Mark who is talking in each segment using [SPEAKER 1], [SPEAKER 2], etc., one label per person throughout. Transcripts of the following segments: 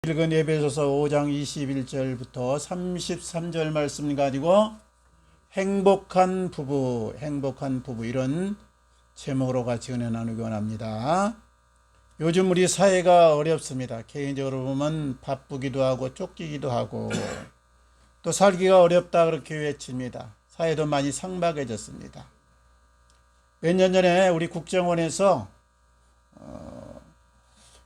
[SPEAKER 1] 읽은 에베소서 5장 21절부터 33절 말씀 가지고 행복한 부부 이런 제목으로 같이 은혜 나누기 원합니다. 요즘 우리 사회가 어렵습니다. 개인적으로 보면 바쁘기도 하고 쫓기기도 하고 또 살기가 어렵다 그렇게 외칩니다. 사회도 많이 삭막해졌습니다. 몇 년 전에 우리 국정원에서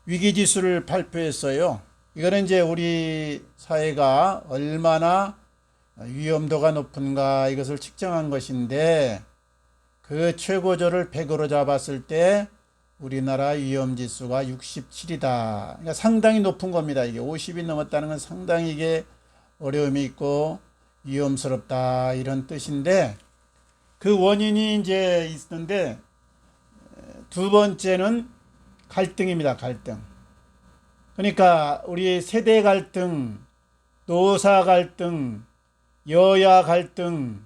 [SPEAKER 1] 위기지수를 발표했어요. 이거는 이제 우리 사회가 얼마나 위험도가 높은가 이것을 측정한 것인데, 그 최고조를 100으로 잡았을 때 우리나라 위험지수가 67이다. 그러니까 상당히 높은 겁니다. 이게 50이 넘었다는 건 상당히 이게 어려움이 있고 위험스럽다 이런 뜻인데, 그 원인이 이제 있는데, 두 번째는 갈등입니다. 갈등. 그러니까 우리 세대 갈등, 노사 갈등, 여야 갈등,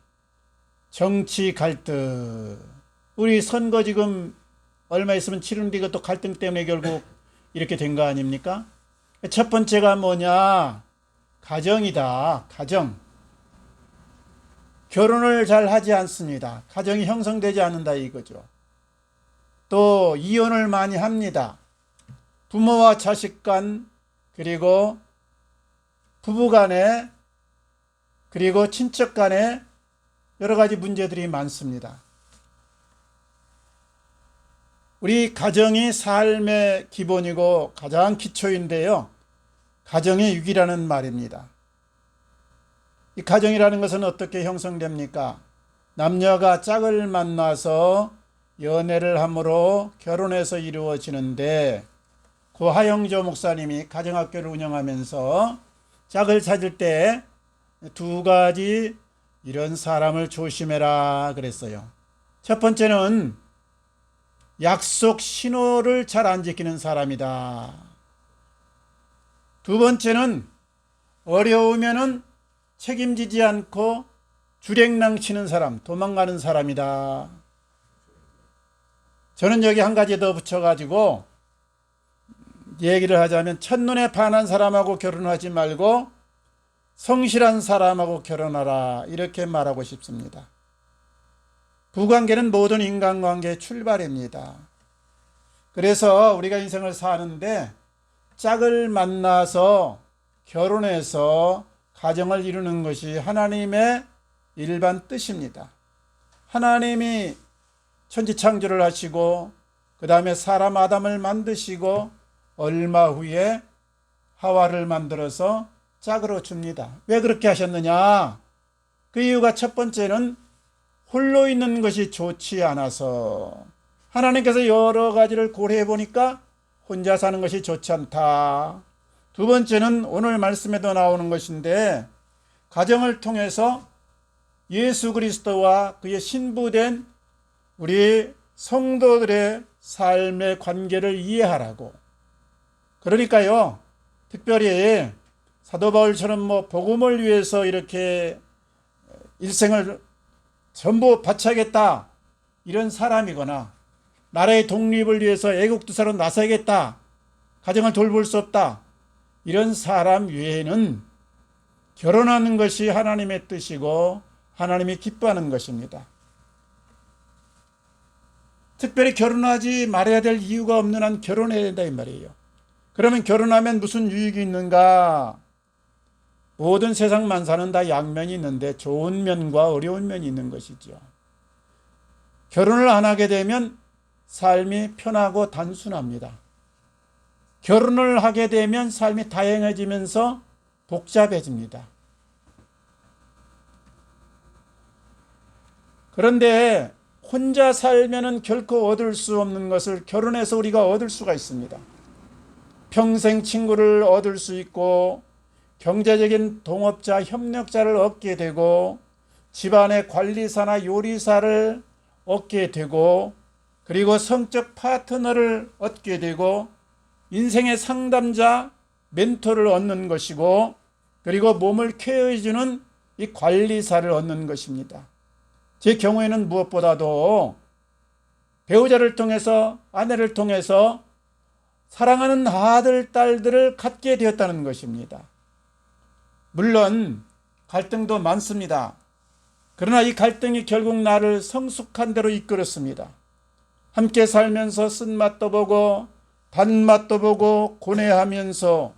[SPEAKER 1] 정치 갈등. 우리 선거 지금 얼마 있으면 치르는데 이것도 갈등 때문에 결국 이렇게 된 거 아닙니까? 첫 번째가 뭐냐? 가정이다. 가정. 결혼을 잘 하지 않습니다. 가정이 형성되지 않는다 이거죠. 또 이혼을 많이 합니다. 부모와 자식 간, 그리고 부부 간에, 그리고 친척 간에 여러 가지 문제들이 많습니다. 우리 가정이 삶의 기본이고 가장 기초인데요. 가정의 육이라는 말입니다. 이 가정이라는 것은 어떻게 형성됩니까? 남녀가 짝을 만나서 연애를 함으로 결혼해서 이루어지는데, 고 하영조 목사님이 가정학교를 운영하면서 짝을 찾을 때 두 가지 이런 사람을 조심해라 그랬어요. 첫 번째는 약속 신호를 잘 안 지키는 사람이다. 두 번째는 어려우면은 책임지지 않고 주랭랑치는 사람, 도망가는 사람이다. 저는 여기 한 가지 더 붙여가지고 얘기를 하자면, 첫눈에 반한 사람하고 결혼하지 말고 성실한 사람하고 결혼하라 이렇게 말하고 싶습니다. 부관계는 모든 인간관계의 출발입니다. 그래서 우리가 인생을 사는데 짝을 만나서 결혼해서 가정을 이루는 것이 하나님의 일반 뜻입니다. 하나님이 천지창조를 하시고 그 다음에 사람 아담을 만드시고 얼마 후에 하와를 만들어서 짝으로 줍니다. 왜 그렇게 하셨느냐? 그 이유가 첫 번째는 홀로 있는 것이 좋지 않아서, 하나님께서 여러 가지를 고려해 보니까 혼자 사는 것이 좋지 않다. 두 번째는 오늘 말씀에도 나오는 것인데, 가정을 통해서 예수 그리스도와 그의 신부된 우리 성도들의 삶의 관계를 이해하라고. 그러니까요, 특별히 사도 바울처럼 복음을 위해서 이렇게 일생을 전부 바쳐야겠다 이런 사람이거나, 나라의 독립을 위해서 애국투사로 나서야겠다, 가정을 돌볼 수 없다 이런 사람 외에는 결혼하는 것이 하나님의 뜻이고 하나님이 기뻐하는 것입니다. 특별히 결혼하지 말아야 될 이유가 없는 한 결혼해야 된다 이 말이에요. 그러면 결혼하면 무슨 유익이 있는가? 모든 세상 만사는 다 양면이 있는데 좋은 면과 어려운 면이 있는 것이죠. 결혼을 안 하게 되면 삶이 편하고 단순합니다. 결혼을 하게 되면 삶이 다양해지면서 복잡해집니다. 그런데 혼자 살면은 결코 얻을 수 없는 것을 결혼해서 우리가 얻을 수가 있습니다. 평생 친구를 얻을 수 있고, 경제적인 동업자, 협력자를 얻게 되고, 집안의 관리사나 요리사를 얻게 되고, 그리고 성적 파트너를 얻게 되고, 인생의 상담자, 멘토를 얻는 것이고, 그리고 몸을 케어해주는 이 관리사를 얻는 것입니다. 제 경우에는 무엇보다도 배우자를 통해서, 아내를 통해서 사랑하는 아들, 딸들을 갖게 되었다는 것입니다. 물론 갈등도 많습니다. 그러나 이 갈등이 결국 나를 성숙한 대로 이끌었습니다. 함께 살면서 쓴맛도 보고 단맛도 보고 고뇌하면서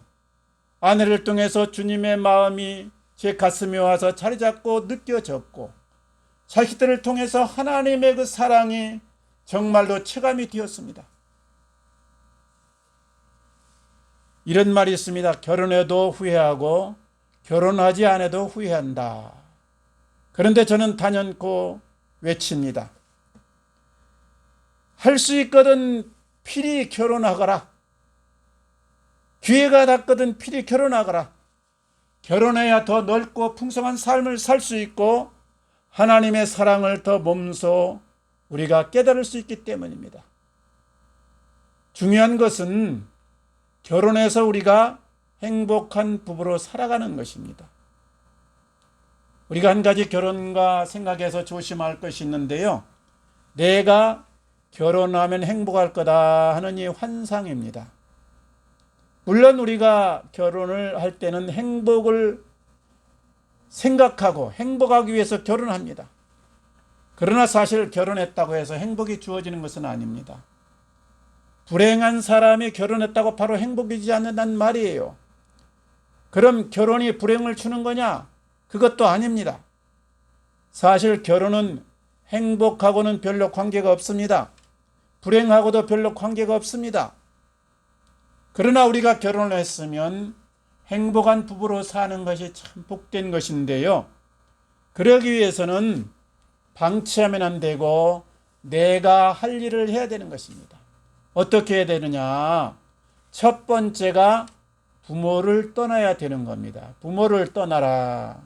[SPEAKER 1] 아내를 통해서 주님의 마음이 제 가슴에 와서 자리 잡고 느껴졌고, 자식들을 통해서 하나님의 그 사랑이 정말로 체감이 되었습니다. 이런 말이 있습니다. 결혼해도 후회하고 결혼하지 않아도 후회한다. 그런데 저는 단연코 외칩니다. 할 수 있거든 필히 결혼하거라. 기회가 닿거든 필히 결혼하거라. 결혼해야 더 넓고 풍성한 삶을 살 수 있고 하나님의 사랑을 더 몸소 우리가 깨달을 수 있기 때문입니다. 중요한 것은 결혼해서 우리가 행복한 부부로 살아가는 것입니다. 우리가 한 가지 결혼과 생각해서 조심할 것이 있는데요. 내가 결혼하면 행복할 거다 하는 이 환상입니다. 물론 우리가 결혼을 할 때는 행복을 생각하고 행복하기 위해서 결혼합니다. 그러나 사실 결혼했다고 해서 행복이 주어지는 것은 아닙니다. 불행한 사람이 결혼했다고 바로 행복이지 않는다는 말이에요. 그럼 결혼이 불행을 주는 거냐? 그것도 아닙니다. 사실 결혼은 행복하고는 별로 관계가 없습니다. 불행하고도 별로 관계가 없습니다. 그러나 우리가 결혼을 했으면 행복한 부부로 사는 것이 참 복된 것인데요. 그러기 위해서는 방치하면 안 되고 내가 할 일을 해야 되는 것입니다. 어떻게 해야 되느냐? 첫 번째가 부모를 떠나야 되는 겁니다. 부모를 떠나라.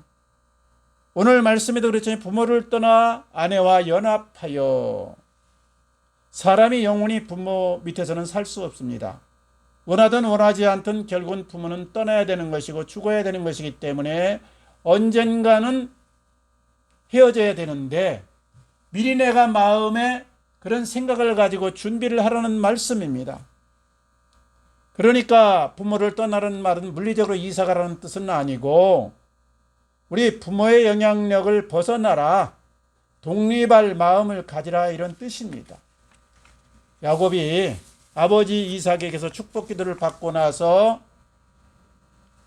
[SPEAKER 1] 오늘 말씀에도 그랬잖아요. 부모를 떠나 아내와 연합하여. 사람이 영원히 부모 밑에서는 살 수 없습니다. 원하든 원하지 않든 결국은 부모는 떠나야 되는 것이고 죽어야 되는 것이기 때문에 언젠가는 헤어져야 되는데 미리 내가 마음에 그런 생각을 가지고 준비를 하라는 말씀입니다. 그러니까 부모를 떠나라는 말은 물리적으로 이사가라는 뜻은 아니고 우리 부모의 영향력을 벗어나라, 독립할 마음을 가지라, 이런 뜻입니다. 야곱이 아버지 이삭에게서 축복 기도를 받고 나서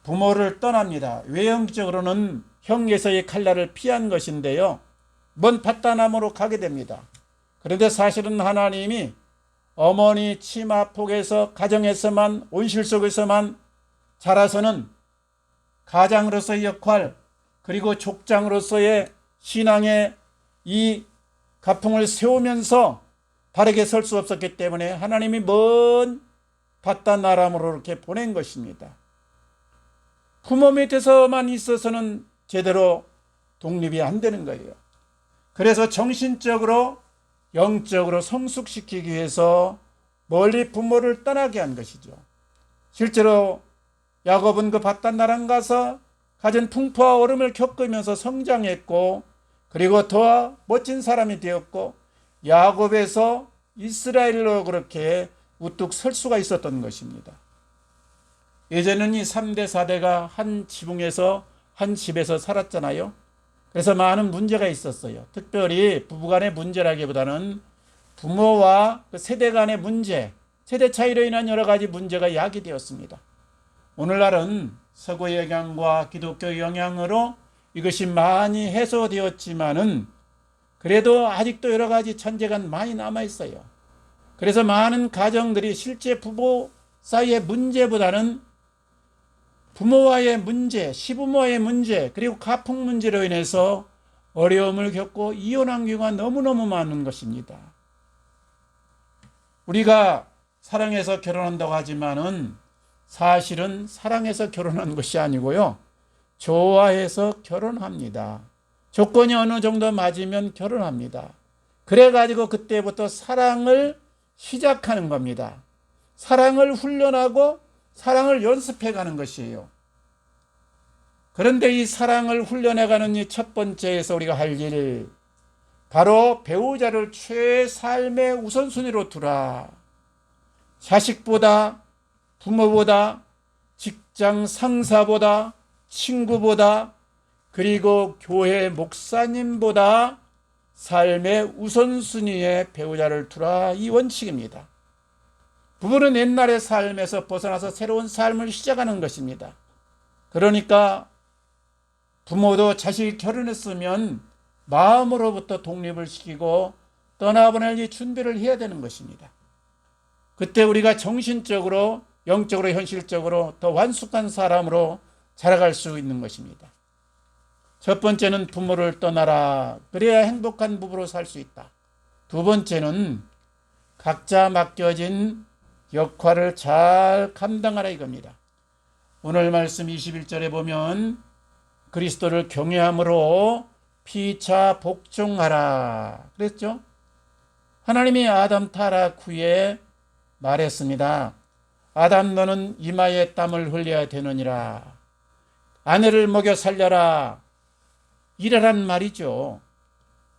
[SPEAKER 1] 부모를 떠납니다. 외형적으로는 형에서의 칼날을 피한 것인데요. 먼 밧단암으로 가게 됩니다. 그런데 사실은 하나님이 어머니 치마폭에서 가정에서만, 온실 속에서만 자라서는 가장으로서의 역할, 그리고 족장으로서의 신앙의 이 가풍을 세우면서 바르게 설 수 없었기 때문에 하나님이 먼 밧단아람으로 이렇게 보낸 것입니다. 부모 밑에서만 있어서는 제대로 독립이 안 되는 거예요. 그래서 정신적으로 영적으로 성숙시키기 위해서 멀리 부모를 떠나게 한 것이죠. 실제로 야곱은 그 밧단아람 가서 가진 풍파와 어려움을 겪으면서 성장했고, 그리고 더 멋진 사람이 되었고, 야곱에서 이스라엘로 그렇게 우뚝 설 수가 있었던 것입니다. 예전에는 이 3대 4대가 한 지붕에서 한 집에서 살았잖아요. 그래서 많은 문제가 있었어요. 특별히 부부간의 문제라기보다는 부모와 그 세대 간의 문제, 세대 차이로 인한 여러 가지 문제가 야기되었습니다. 오늘날은 서구의 영향과 기독교 영향으로 이것이 많이 해소되었지만은 그래도 아직도 여러 가지 천재가 많이 남아있어요. 그래서 많은 가정들이 실제 부부 사이의 문제보다는 부모와의 문제, 시부모와의 문제, 그리고 가풍 문제로 인해서 어려움을 겪고 이혼한 경우가 너무너무 많은 것입니다. 우리가 사랑해서 결혼한다고 하지만은 사실은 사랑해서 결혼한 것이 아니고요. 좋아해서 결혼합니다. 조건이 어느 정도 맞으면 결혼합니다. 그래가지고 그때부터 사랑을 시작하는 겁니다. 사랑을 훈련하고 사랑을 연습해가는 것이에요. 그런데 이 사랑을 훈련해가는 이 첫 번째에서 우리가 할 일, 바로 배우자를 최삶의 우선순위로 두라. 자식보다 부모보다, 직장 상사보다, 친구보다, 그리고 교회 목사님보다 삶의 우선순위에 배우자를 두라, 이 원칙입니다. 부부는 옛날의 삶에서 벗어나서 새로운 삶을 시작하는 것입니다. 그러니까 부모도 자식이 결혼했으면 마음으로부터 독립을 시키고 떠나보낼 이 준비를 해야 되는 것입니다. 그때 우리가 정신적으로, 영적으로, 현실적으로 더 완숙한 사람으로 자라갈 수 있는 것입니다. 첫 번째는 부모를 떠나라. 그래야 행복한 부부로 살 수 있다. 두 번째는 각자 맡겨진 역할을 잘 감당하라, 이겁니다. 오늘 말씀 21절에 보면 그리스도를 경외함으로 피차 복종하라 그랬죠. 하나님이 아담 타락 후에 말했습니다. 아담, 너는 이마에 땀을 흘려야 되느니라. 아내를 먹여 살려라. 이래란 말이죠.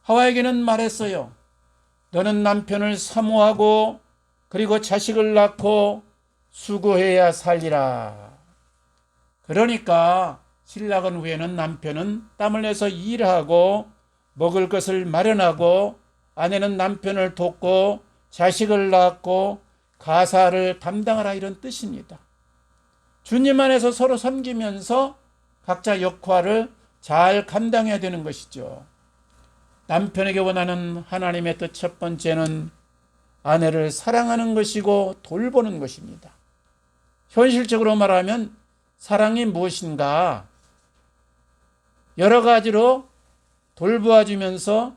[SPEAKER 1] 하와에게는 말했어요. 너는 남편을 사모하고 그리고 자식을 낳고 수고해야 살리라. 그러니까 신랑은 후에는 남편은 땀을 내서 일하고 먹을 것을 마련하고 아내는 남편을 돕고 자식을 낳고 가사를 담당하라, 이런 뜻입니다. 주님 안에서 서로 섬기면서 각자 역할을 잘 감당해야 되는 것이죠. 남편에게 원하는 하나님의 뜻 첫 번째는 아내를 사랑하는 것이고 돌보는 것입니다. 현실적으로 말하면 사랑이 무엇인가? 여러 가지로 돌보아주면서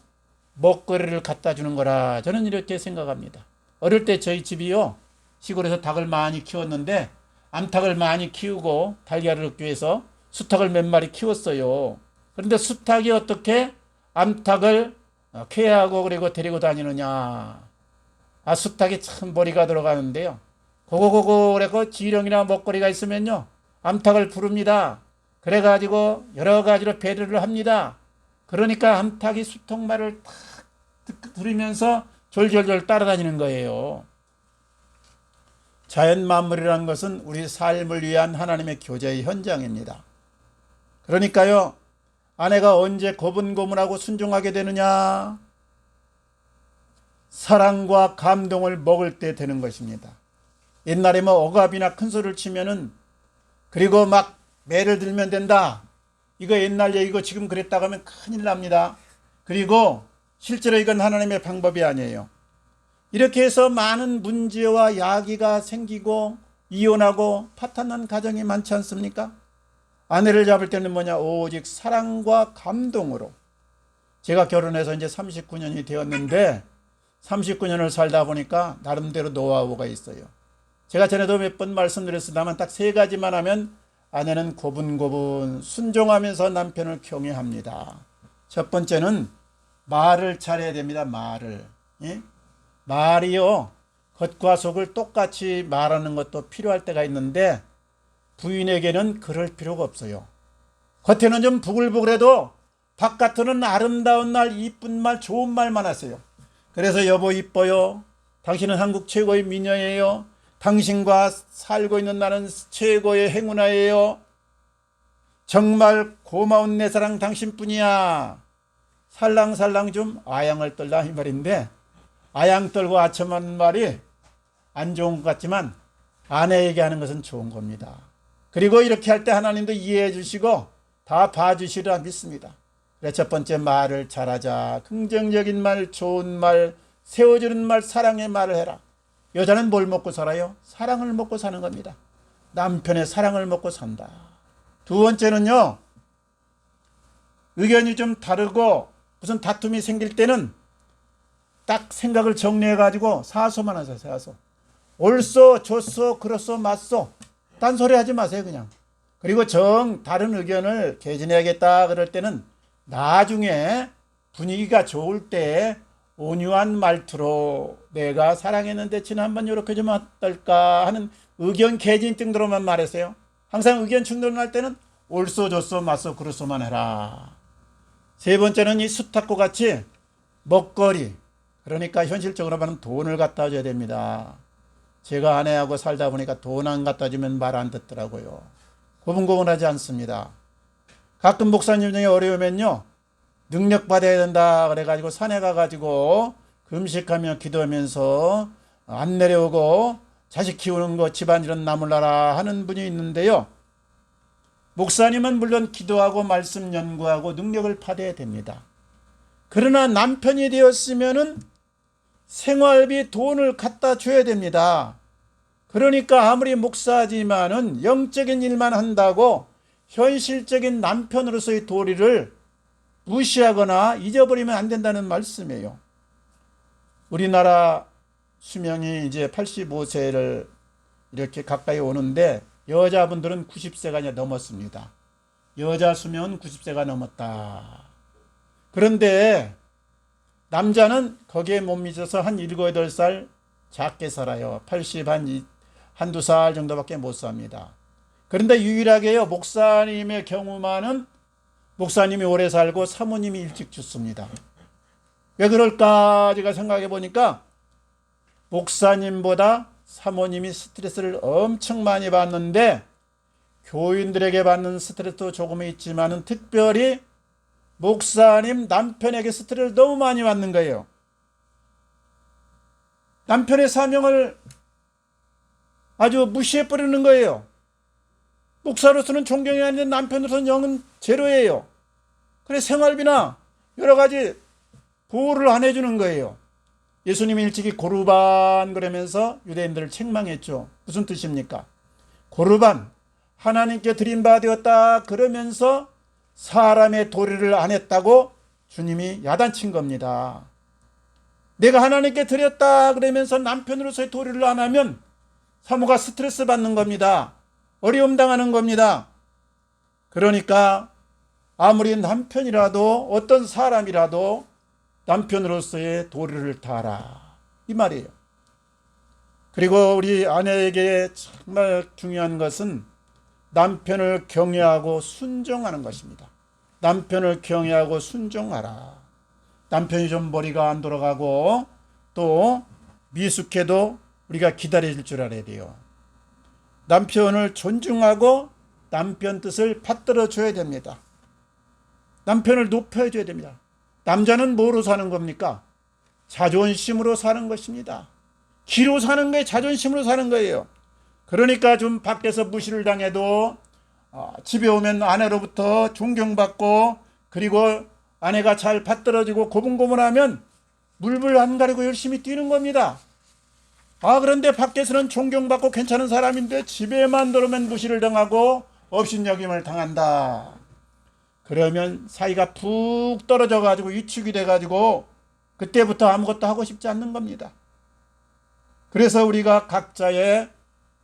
[SPEAKER 1] 먹거리를 갖다 주는 거라, 저는 이렇게 생각합니다. 어릴 때 저희 집이요, 시골에서 닭을 많이 키웠는데 암탉을 많이 키우고 달걀을 얻기 위해서 수탉을 몇 마리 키웠어요. 그런데 수탉이 어떻게 암탉을 케어하고 그리고 데리고 다니느냐? 수탉이 참 머리가 들어가는데요. 그래서 지렁이나 먹거리가 있으면요, 암탉을 부릅니다. 그래가지고 여러 가지로 배려를 합니다. 그러니까 암탉이 수탉 말을 탁 들으면서 졸졸졸 따라다니는 거예요. 자연 만물이라는 것은 우리 삶을 위한 하나님의 교제의 현장입니다. 그러니까요, 아내가 언제 고분고분하고 순종하게 되느냐? 사랑과 감동을 먹을 때 되는 것입니다. 옛날에 억압이나 큰 소리를 치면은, 그리고 막 매를 들면 된다. 이거 옛날 얘기고 지금 그랬다고 하면 큰일 납니다. 그리고 실제로 이건 하나님의 방법이 아니에요. 이렇게 해서 많은 문제와 야기가 생기고 이혼하고 파탄난 가정이 많지 않습니까? 아내를 잡을 때는 오직 사랑과 감동으로. 제가 결혼해서 이제 39년이 되었는데 39년을 살다 보니까 나름대로 노하우가 있어요. 제가 전에도 몇 번 말씀드렸습니다만 딱 세 가지만 하면 아내는 고분고분 순종하면서 남편을 경외합니다. 첫 번째는 말을 잘해야 됩니다. 말을. 예? 말이요, 겉과 속을 똑같이 말하는 것도 필요할 때가 있는데 부인에게는 그럴 필요가 없어요. 겉에는 좀 부글부글해도 바깥으로는 아름다운 말, 이쁜 말, 좋은 말만 하세요. 그래서 여보 이뻐요. 당신은 한국 최고의 미녀예요. 당신과 살고 있는 나는 최고의 행운아예요. 정말 고마운 내 사랑 당신뿐이야. 살랑살랑 좀 아양을 떨라, 이 말인데, 아양 떨고 아첨하는 말이 안 좋은 것 같지만 아내에게 하는 것은 좋은 겁니다. 그리고 이렇게 할 때 하나님도 이해해 주시고 다 봐주시리라 믿습니다. 그래서 첫 번째, 말을 잘하자. 긍정적인 말, 좋은 말, 세워주는 말, 사랑의 말을 해라. 여자는 뭘 먹고 살아요? 사랑을 먹고 사는 겁니다. 남편의 사랑을 먹고 산다. 두 번째는요, 의견이 좀 다르고 무슨 다툼이 생길 때는 딱 생각을 정리해가지고 사소만 하세요. 사소. 옳소, 좋소, 그렇소, 맞소. 딴소리 하지 마세요, 그냥. 그리고 다른 의견을 개진해야겠다 그럴 때는 나중에 분위기가 좋을 때 온유한 말투로 내가 사랑했는데 지난번 이렇게 좀 어떨까 하는 의견 개진 정도로만 말했어요. 항상 의견 충돌할 때는 옳소, 좋소, 맞소, 그렇소만 해라. 세 번째는 이 수탉과 같이 먹거리, 그러니까 현실적으로 말하면 돈을 갖다 줘야 됩니다. 제가 아내하고 살다 보니까 돈 안 갖다 주면 말 안 듣더라고요. 고분고분하지 않습니다. 가끔 목사님 중에 어려우면요, 능력 받아야 된다 그래가지고 산에 가가지고 금식하며 기도하면서 안 내려오고 자식 키우는 거 집안일은 나물라라 하는 분이 있는데요. 목사님은 물론 기도하고 말씀 연구하고 능력을 받아야 됩니다. 그러나 남편이 되었으면은 생활비 돈을 갖다 줘야 됩니다. 그러니까 아무리 목사지만은 영적인 일만 한다고 현실적인 남편으로서의 도리를 무시하거나 잊어버리면 안 된다는 말씀이에요. 우리나라 수명이 이제 85세를 이렇게 가까이 오는데 여자분들은 90세가 이제 넘었습니다. 여자 수명은 90세가 넘었다. 그런데 남자는 거기에 못 미쳐서 한 7, 8살 작게 살아요. 80 한두 살 정도밖에 못 삽니다. 그런데 유일하게요, 목사님의 경우만은 목사님이 오래 살고 사모님이 일찍 죽습니다. 왜 그럴까 제가 생각해 보니까 목사님보다 사모님이 스트레스를 엄청 많이 받는데 교인들에게 받는 스트레스도 조금 있지만은 특별히 목사님 남편에게 스트레스를 너무 많이 받는 거예요. 남편의 사명을 아주 무시해버리는 거예요. 목사로서는 존경이 아닌데 남편으로서는 영은 제로예요. 그래 생활비나 여러 가지 보호를 안 해주는 거예요. 예수님이 일찍이 고르반 그러면서 유대인들을 책망했죠. 무슨 뜻입니까? 고르반, 하나님께 드린 바 되었다 그러면서 사람의 도리를 안 했다고 주님이 야단친 겁니다. 내가 하나님께 드렸다 그러면서 남편으로서의 도리를 안 하면 사모가 스트레스 받는 겁니다. 어려움 당하는 겁니다. 그러니까 아무리 남편이라도 어떤 사람이라도 남편으로서의 도리를 다하라 이 말이에요. 그리고 우리 아내에게 정말 중요한 것은 남편을 경외하고 순종하는 것입니다. 남편을 경외하고 순종하라. 남편이 좀 머리가 안 돌아가고 또 미숙해도 우리가 기다릴 줄 알아야 돼요. 남편을 존중하고 남편 뜻을 받들어 줘야 됩니다. 남편을 높여줘야 됩니다. 남자는 뭐로 사는 겁니까? 자존심으로 사는 것입니다. 기로 사는 게 자존심으로 사는 거예요. 그러니까 좀 밖에서 무시를 당해도 집에 오면 아내로부터 존경받고 그리고 아내가 잘 받들어주고 고분고분하면 물불 안 가리고 열심히 뛰는 겁니다. 그런데 밖에서는 존경받고 괜찮은 사람인데 집에만 들어오면 무시를 당하고 업신여김을 당한다. 그러면 사이가 푹 떨어져 가지고 위축이 돼 가지고 그때부터 아무것도 하고 싶지 않는 겁니다. 그래서 우리가 각자의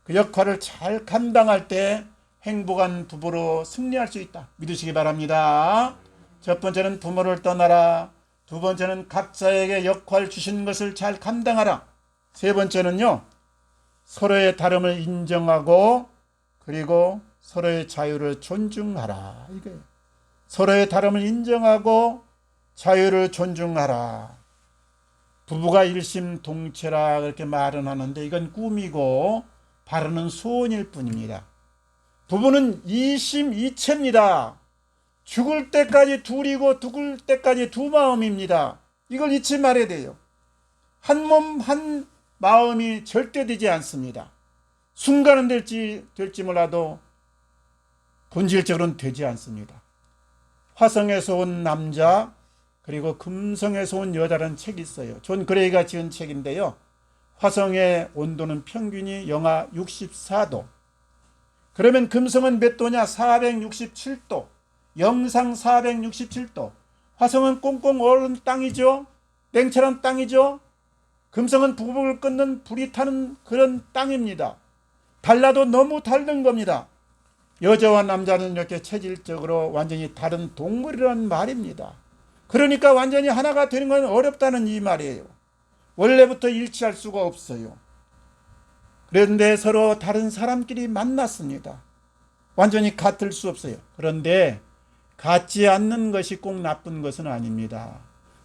[SPEAKER 1] 그 역할을 잘 감당할 때 행복한 부부로 승리할 수 있다 믿으시기 바랍니다. 첫 번째는 부모를 떠나라. 두 번째는 각자에게 역할 주신 것을 잘 감당하라. 세 번째는요, 서로의 다름을 인정하고 그리고 서로의 자유를 존중하라. 이거예요. 서로의 다름을 인정하고 자유를 존중하라. 부부가 일심동체라 그렇게 말은 하는데 이건 꿈이고 바르는 소원일 뿐입니다. 부부는 이심이체입니다. 죽을 때까지 둘이고 죽을 때까지 두 마음입니다. 이걸 잊지 말아야 돼요. 한 몸 한 마음이 절대 되지 않습니다. 순간은 될지 몰라도 본질적으로는 되지 않습니다. 화성에서 온 남자 그리고 금성에서 온 여자라는 책이 있어요. 존 그레이가 지은 책인데요. 화성의 온도는 평균이 영하 64도. 그러면 금성은 몇 도냐? 467도. 영상 467도. 화성은 꽁꽁 얼은 땅이죠. 냉철한 땅이죠. 금성은 북극을 끊는 불이 타는 그런 땅입니다. 달라도 너무 다른 겁니다. 여자와 남자는 이렇게 체질적으로 완전히 다른 동물이라는 말입니다. 그러니까 완전히 하나가 되는 건 어렵다는 이 말이에요. 원래부터 일치할 수가 없어요. 그런데 서로 다른 사람끼리 만났습니다. 완전히 같을 수 없어요. 그런데 같지 않는 것이 꼭 나쁜 것은 아닙니다.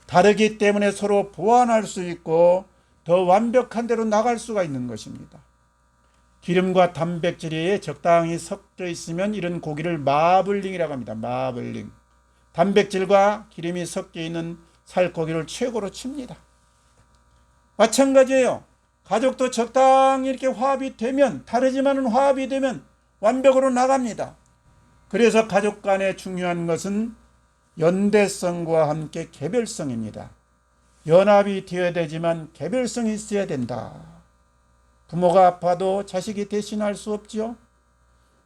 [SPEAKER 1] 다르기 때문에 서로 보완할 수 있고 더 완벽한 대로 나갈 수가 있는 것입니다. 기름과 단백질이 적당히 섞여 있으면 이런 고기를 마블링이라고 합니다. 마블링. 단백질과 기름이 섞여 있는 살코기를 최고로 칩니다. 마찬가지예요. 가족도 적당히 이렇게 화합이 되면, 다르지만은 화합이 되면 완벽으로 나갑니다. 그래서 가족 간에 중요한 것은 연대성과 함께 개별성입니다. 연합이 되어야 되지만 개별성이 있어야 된다. 부모가 아파도 자식이 대신할 수 없죠.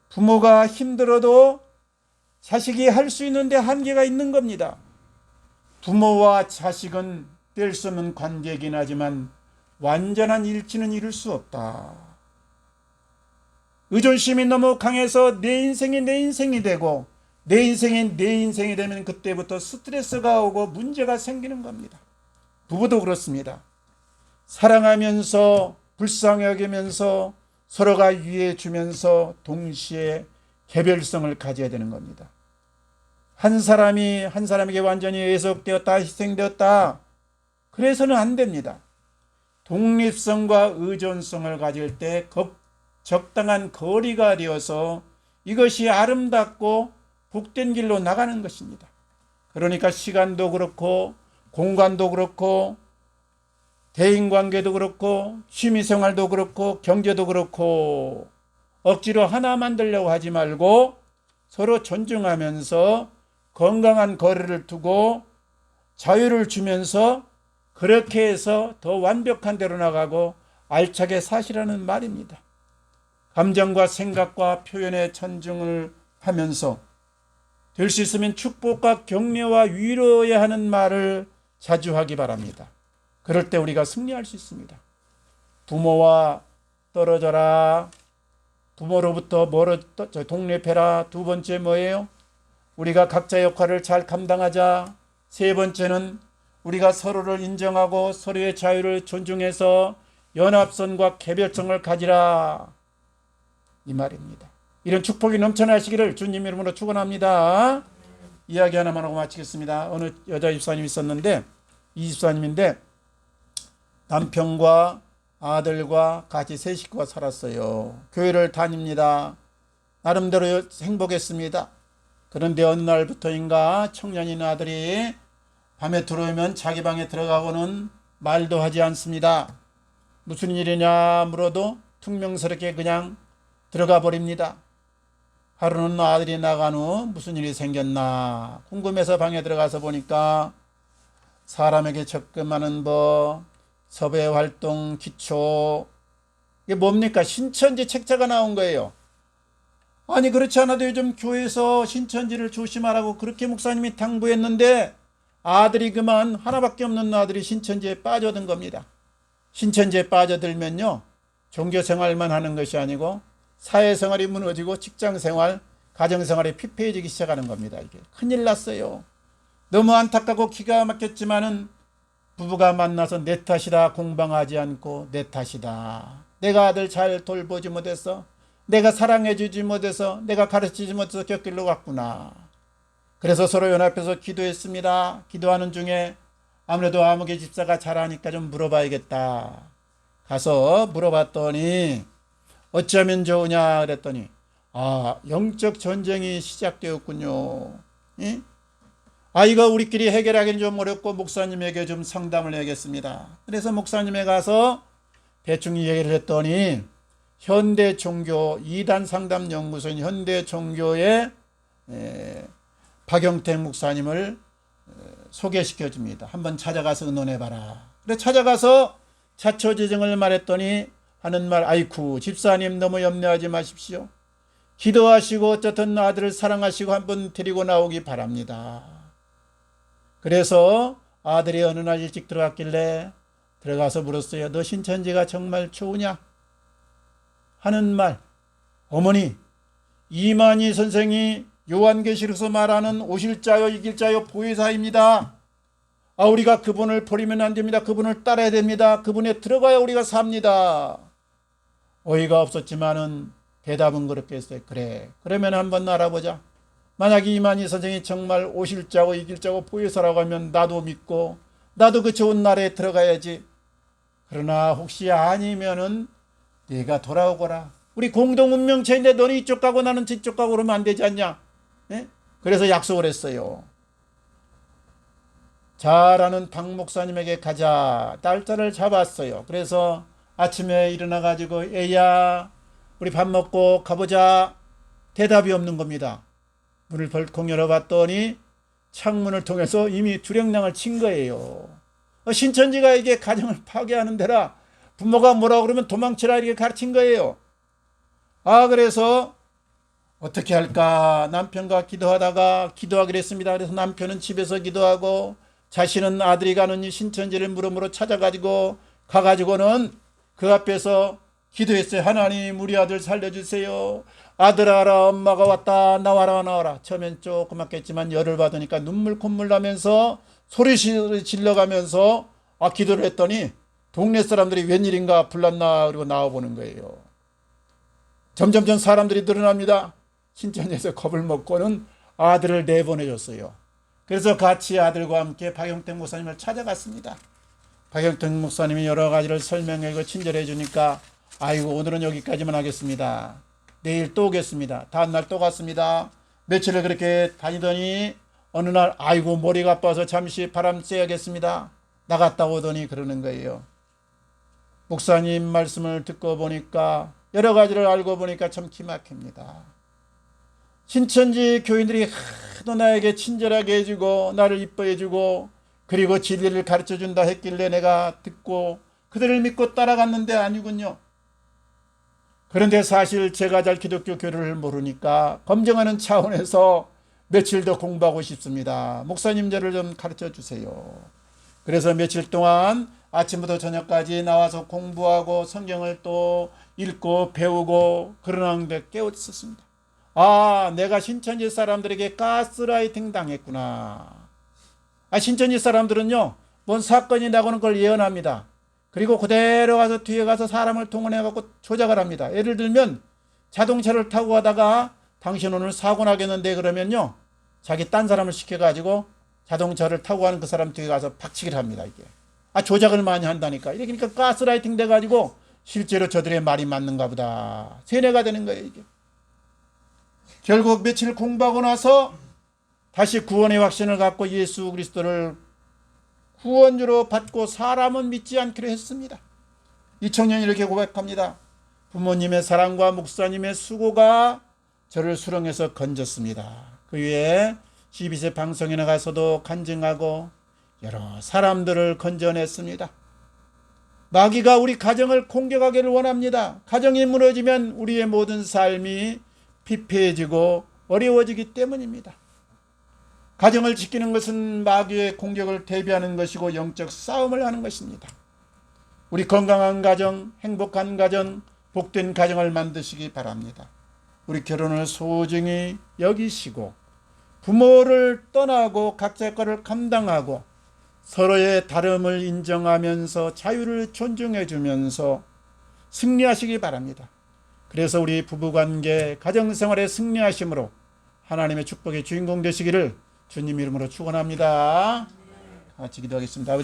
[SPEAKER 1] 부모가 힘들어도 자식이 할 수 있는데 한계가 있는 겁니다. 부모와 자식은 뗄 수 없는 관계이긴 하지만 완전한 일치는 이룰 수 없다. 의존심이 너무 강해서 내 인생이 내 인생이 되고 내 인생이 내 인생이 되면 그때부터 스트레스가 오고 문제가 생기는 겁니다. 부부도 그렇습니다. 사랑하면서 불쌍히 여기면서 서로가 유해 주면서 동시에 개별성을 가져야 되는 겁니다. 한 사람이 한 사람에게 완전히 예속되었다, 희생되었다. 그래서는 안 됩니다. 독립성과 의존성을 가질 때 적당한 거리가 되어서 이것이 아름답고 복된 길로 나가는 것입니다. 그러니까 시간도 그렇고 공간도 그렇고 대인관계도 그렇고 취미생활도 그렇고 경제도 그렇고 억지로 하나 만들려고 하지 말고 서로 존중하면서 건강한 거리를 두고 자유를 주면서 그렇게 해서 더 완벽한 대로 나가고 알차게 사시라는 말입니다. 감정과 생각과 표현에 천중을 하면서 될 수 있으면 축복과 격려와 위로해야 하는 말을 자주 하기 바랍니다. 그럴 때 우리가 승리할 수 있습니다. 부모와 떨어져라. 부모로부터 독립해라. 두 번째 뭐예요? 우리가 각자 역할을 잘 감당하자. 세 번째는 우리가 서로를 인정하고 서로의 자유를 존중해서 연합성과 개별성을 가지라. 이 말입니다. 이런 축복이 넘쳐나시기를 주님 이름으로 축원합니다. 이야기 하나만 하고 마치겠습니다. 어느 여자 집사님이 있었는데 이 집사님인데 남편과 아들과 같이 세 식구가 살았어요. 교회를 다닙니다. 나름대로 행복했습니다. 그런데 어느 날부터인가 청년인 아들이 밤에 들어오면 자기 방에 들어가고는 말도 하지 않습니다. 무슨 일이냐 물어도 퉁명스럽게 그냥 들어가 버립니다. 하루는 아들이 나간 후 무슨 일이 생겼나 궁금해서 방에 들어가서 보니까 사람에게 적금하는 법, 섭외활동 기초, 이게 뭡니까? 신천지 책자가 나온 거예요. 아니 그렇지 않아도 요즘 교회에서 신천지를 조심하라고 그렇게 목사님이 당부했는데 아들이 그만 하나밖에 없는 아들이 신천지에 빠져든 겁니다. 신천지에 빠져들면요 종교생활만 하는 것이 아니고 사회생활이 무너지고 직장생활, 가정생활이 피폐해지기 시작하는 겁니다. 이게 큰일 났어요. 너무 안타깝고 기가 막혔지만은 부부가 만나서 내 탓이다 공방하지 않고 내 탓이다. 내가 아들 잘 돌보지 못해서 내가 사랑해주지 못해서 내가 가르치지 못해서 곁길로 갔구나. 그래서 서로 연합해서 기도했습니다. 기도하는 중에 아무래도 아무개 집사가 잘하니까 좀 물어봐야겠다. 가서 물어봤더니 어쩌면 좋으냐 그랬더니 영적 전쟁이 시작되었군요. 예? 이거 우리끼리 해결하기는 좀 어렵고 목사님에게 좀 상담을 해야겠습니다. 그래서 목사님에 가서 대충 얘기를 했더니 현대종교 2단 상담연구소인 현대종교의 박영택 목사님을 소개시켜 줍니다. 한번 찾아가서 의논해봐라. 그래 찾아가서 자초지정을 말했더니 하는 말, 아이쿠 집사님 너무 염려하지 마십시오. 기도하시고 어쨌든 아들을 사랑하시고 한번 데리고 나오기 바랍니다. 그래서 아들이 어느 날 일찍 들어갔길래 들어가서 물었어요. 너 신천지가 정말 좋으냐? 하는 말, 어머니 이만희 선생이 요한계시록에서 말하는 오실 자요 이길 자요 보혜사입니다. 우리가 그분을 버리면 안 됩니다. 그분을 따라야 됩니다. 그분에 들어가야 우리가 삽니다. 어이가 없었지만은 대답은 그렇게 했어요. 그래 그러면 한번 알아보자. 만약 이만희 선생이 정말 오실 자고 이길 자고 보혜사라고 하면 나도 믿고 나도 그 좋은 나라에 들어가야지. 그러나 혹시 아니면은 네가 돌아오거라. 우리 공동 운명체인데 너는 이쪽 가고 나는 저쪽 가고 그러면 안 되지 않냐? 예? 그래서 약속을 했어요. 잘 아는 박 목사님에게 가자. 날짜를 잡았어요. 그래서 아침에 일어나 가지고 애야 우리 밥 먹고 가보자. 대답이 없는 겁니다. 문을 벌컥 열어봤더니 창문을 통해서 이미 주령랑을 친 거예요. 신천지가 이게 가정을 파괴하는 데라 부모가 뭐라고 그러면 도망치라 이렇게 가르친 거예요. 그래서 어떻게 할까 남편과 기도하기로 했습니다. 그래서 남편은 집에서 기도하고 자신은 아들이 가는 이 신천지를 물음으로 찾아가지고 가가지고는 그 앞에서 기도했어요. 하나님 우리 아들 살려주세요. 아들아라 엄마가 왔다 나와라. 처음엔 조그맣게 했지만 열을 받으니까 눈물 콧물 나면서 소리 질러가면서 기도를 했더니 동네 사람들이 웬일인가 불났나 그리고 나와보는 거예요. 점점점 사람들이 늘어납니다. 신천지에서 겁을 먹고는 아들을 내보내줬어요. 그래서 같이 아들과 함께 박영택 목사님을 찾아갔습니다. 박영택 목사님이 여러 가지를 설명하고 친절해 주니까 아이고 오늘은 여기까지만 하겠습니다. 내일 또 오겠습니다. 다음날 또 갔습니다. 며칠을 그렇게 다니더니 어느 날 아이고 머리가 아파서 잠시 바람 쐬야겠습니다. 나갔다 오더니 그러는 거예요. 목사님 말씀을 듣고 보니까 여러 가지를 알고 보니까 참 기막힙니다. 신천지 교인들이 하도 나에게 친절하게 해주고 나를 이뻐해주고 그리고 진리를 가르쳐준다 했길래 내가 듣고 그들을 믿고 따라갔는데 아니군요. 그런데 사실 제가 잘 기독교 교리를 모르니까 검증하는 차원에서 며칠 더 공부하고 싶습니다. 목사님 저를 좀 가르쳐 주세요. 그래서 며칠 동안 아침부터 저녁까지 나와서 공부하고 성경을 또 읽고 배우고 그러는데 깨우쳤습니다. 내가 신천지 사람들에게 가스라이팅 당했구나. 신천지 사람들은요, 뭔 사건이 나고는 걸 예언합니다. 그리고 그대로 가서 뒤에 가서 사람을 동원해갖고 조작을 합니다. 예를 들면 자동차를 타고 가다가 당신 오늘 사고 나겠는데 그러면요, 자기 딴 사람을 시켜가지고 자동차를 타고 가는 그 사람 뒤에 가서 박치기를 합니다. 이게 조작을 많이 한다니까. 이러니까 가스라이팅 돼가지고 실제로 저들의 말이 맞는가 보다 세뇌가 되는 거예요. 이게 결국 며칠 공부하고 나서 다시 구원의 확신을 갖고 예수 그리스도를 구원주로 받고 사람은 믿지 않기로 했습니다. 이 청년이 이렇게 고백합니다. 부모님의 사랑과 목사님의 수고가 저를 수렁에서 건졌습니다. 그 위에 CBC 방송에 나가서도 간증하고 여러 사람들을 건져냈습니다. 마귀가 우리 가정을 공격하기를 원합니다. 가정이 무너지면 우리의 모든 삶이 피폐해지고 어려워지기 때문입니다. 가정을 지키는 것은 마귀의 공격을 대비하는 것이고 영적 싸움을 하는 것입니다. 우리 건강한 가정, 행복한 가정, 복된 가정을 만드시기 바랍니다. 우리 결혼을 소중히 여기시고 부모를 떠나고 각자의 것을 감당하고 서로의 다름을 인정하면서 자유를 존중해 주면서 승리하시기 바랍니다. 그래서 우리 부부관계, 가정생활의 승리하심으로 하나님의 축복의 주인공 되시기를 주님 이름으로 축원합니다. 같이 기도하겠습니다. 아버지